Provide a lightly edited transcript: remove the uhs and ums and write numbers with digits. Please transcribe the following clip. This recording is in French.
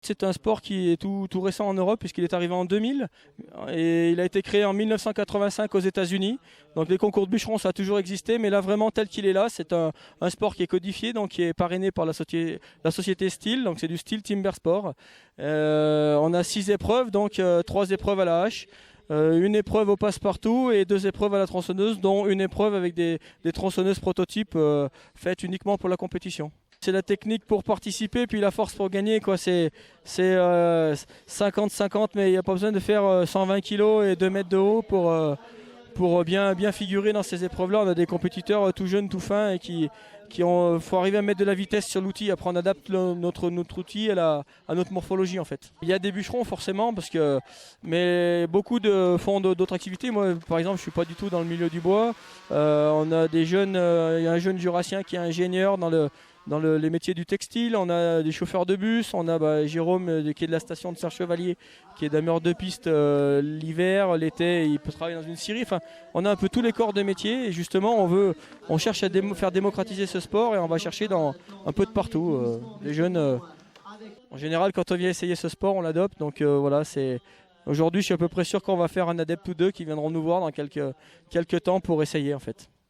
c'est un sport qui est tout récent en Europe puisqu'il est arrivé en 2000 et il a été créé en 1985 aux États-Unis. Donc les concours de bûcherons, ça a toujours existé, mais là vraiment tel qu'il est là, c'est un sport qui est codifié, donc qui est parrainé par la société Steel, donc c'est du Steel Timber Sport. On a 6 épreuves, donc 3 épreuves à la hache. Une épreuve au passe-partout et 2 épreuves à la tronçonneuse, dont une épreuve avec des tronçonneuses prototypes faites uniquement pour la compétition. C'est la technique pour participer, puis la force pour gagner, quoi. C'est 50-50, mais il n'y a pas besoin de faire 120 kg et 2 mètres de haut pour bien figurer dans ces épreuves-là. On a des compétiteurs tout jeunes, tout fins, et faut arriver à mettre de la vitesse sur l'outil. Après, on adapte notre outil à notre morphologie, en fait. Il y a des bûcherons, forcément, mais beaucoup font d'autres activités. Moi, par exemple, je ne suis pas du tout dans le milieu du bois. On a des jeunes, il y a un jeune jurassien qui est ingénieur dans les métiers du textile. On a des chauffeurs de bus, on a Jérôme qui est de la station de Serre Chevalier, qui est dameur de piste l'hiver, l'été, il peut travailler dans une scierie. Enfin, on a un peu tous les corps de métier et justement on cherche à faire démocratiser ce sport et on va chercher un peu de partout. Les jeunes, en général, quand on vient essayer ce sport, on l'adopte. Donc voilà, aujourd'hui je suis à peu près sûr qu'on va faire un adepte ou deux qui viendront nous voir dans quelques temps pour essayer en fait.